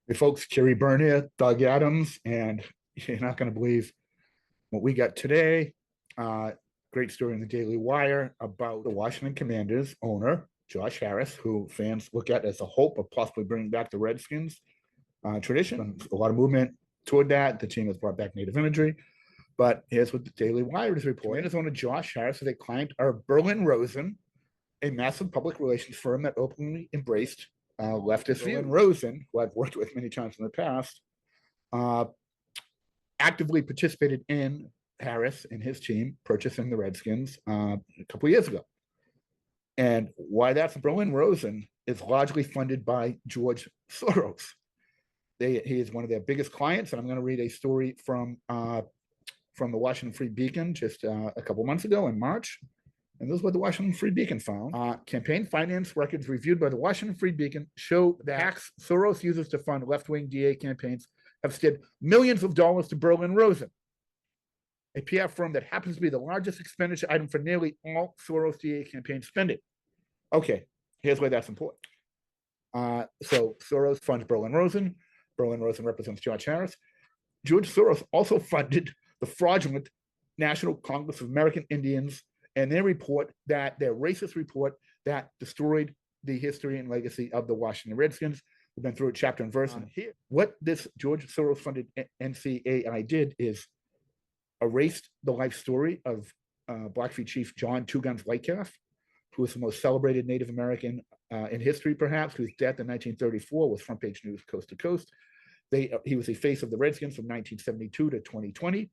Hey folks, Kerry Byrne here, Doug Adams, and you're not going to believe what we got today. Great story in the Daily Wire about the Washington Commanders owner, Josh Harris, who fans look at as a hope of possibly bringing back the Redskins tradition. A lot of movement toward that. The team has brought back native imagery. But here's what the Daily Wire is reporting. Commanders owner Josh Harris is a client of Berlin Rosen, a massive public relations firm that openly embraced leftist view. And Rosen, who I've worked with many times in the past, actively participated in Harris and his team purchasing the Redskins a couple of years ago. And why that's Berlin Rosen is largely funded by George Soros. He is one of their biggest clients, and I'm going to read a story from the Washington Free Beacon just a couple months ago in March. And this is what the Washington Free Beacon found. Campaign finance records reviewed by the Washington Free Beacon show that hacks Soros uses to fund left-wing DA campaigns have steered millions of dollars to Berlin Rosen, a PR firm that happens to be the largest expenditure item for nearly all Soros DA campaign spending. Okay, here's why that's important. So Soros funds Berlin Rosen. Berlin Rosen represents Josh Harris. George Soros also funded the fraudulent National Congress of American Indians and their racist report that destroyed the history and legacy of the Washington Redskins. We've been through it chapter and verse. And here, what this George Soros-funded NCAI did is erased the life story of Blackfeet Chief John Two Guns Lightcalf, who was the most celebrated Native American in history, perhaps, whose death in 1934 was front page news coast to coast. He was the face of the Redskins from 1972 to 2020.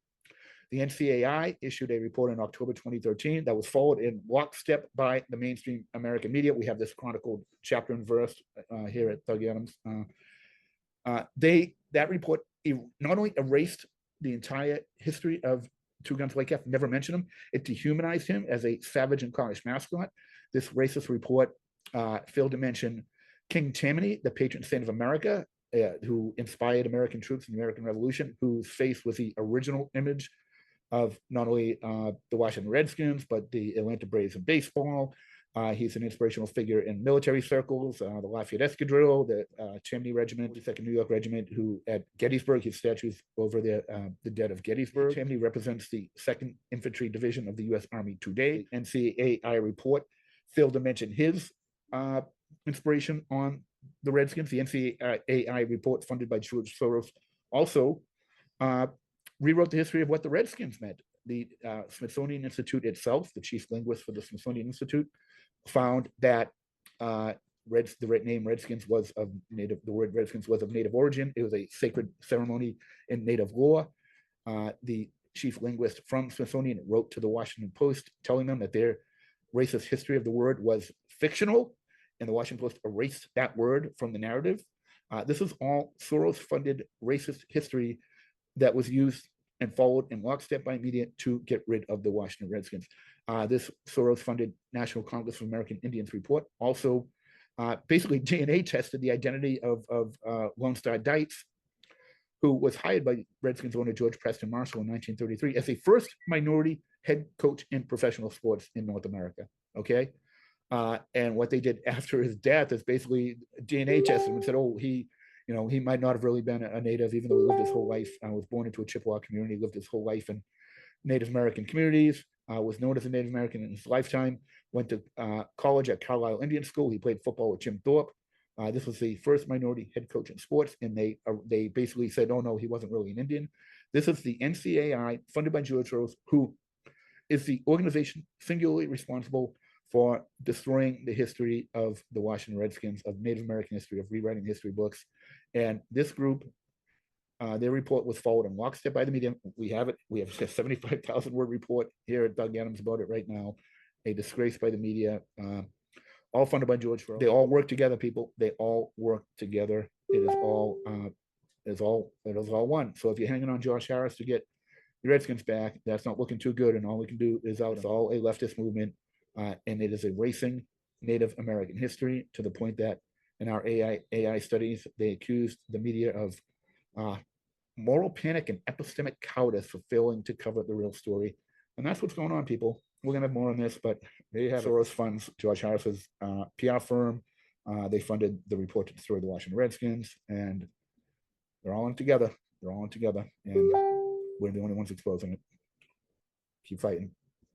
The NCAI issued a report in October 2013 that was followed in lockstep by the mainstream American media. We have this chronicled chapter and verse here at Doug Adams. That report not only erased the entire history of Two Guns Lightcalf, never mentioned him, it dehumanized him as a savage and clownish mascot. This racist report failed to mention King Tammany, the patron saint of America, who inspired American troops in the American Revolution, whose face was the original image of not only the Washington Redskins, but the Atlanta Braves in baseball. He's an inspirational figure in military circles, the Lafayette Escadrille, the Tammany Regiment, the 2nd New York Regiment, who at Gettysburg, his statues over the dead of Gettysburg. Tammany represents the 2nd Infantry Division of the U.S. Army today. NCAI report failed to mention his inspiration on the Redskins. The NCAI report, funded by George Soros, also rewrote the history of what the Redskins meant. The Smithsonian Institute itself, the chief linguist for the Smithsonian Institute, found that the name Redskins was of native. The word Redskins was of native origin. It was a sacred ceremony in native law. The chief linguist from Smithsonian wrote to the Washington Post, telling them that their racist history of the word was fictional, and the Washington Post erased that word from the narrative. This is all Soros-funded racist history that was used and followed in lockstep by media to get rid of the Washington Redskins. This Soros-funded National Congress of American Indians report also basically DNA tested the identity of Lone Star Dietz, who was hired by Redskins owner George Preston Marshall in 1933 as the first minority head coach in professional sports in North America. Okay. And what they did after his death is basically DNA tested him and said, oh, he might not have really been a native, even though he lived his whole life. Was born into a Chippewa community, lived his whole life in Native American communities, was known as a Native American in his lifetime, went to college at Carlisle Indian School. He played football with Jim Thorpe. This was the first minority head coach in sports, and they basically said, oh, no, he wasn't really an Indian. This is the NCAI, funded by George Soros, who is the organization singularly responsible for destroying the history of the Washington Redskins, of Native American history, of rewriting history books. And this group, their report was followed in lockstep by the media. We have it. We have a 75,000 word report here at Doug Adams about it right now. A disgrace by the media, all funded by George Soros. They all work together, people. They all work together. It is all one. So if you're hanging on Josh Harris to get the Redskins back, that's not looking too good. And all we can do is out. It's all a leftist movement. And it is erasing Native American history to the point that in our AI studies, they accused the media of moral panic and epistemic cowardice for failing to cover the real story. And that's what's going on, people. We're going to have more on this, but they have Soros funds George Harris's PR firm. They funded the report to destroy the Washington Redskins. And They're all in together. They're all in together, and we're the only ones exposing it. Keep fighting.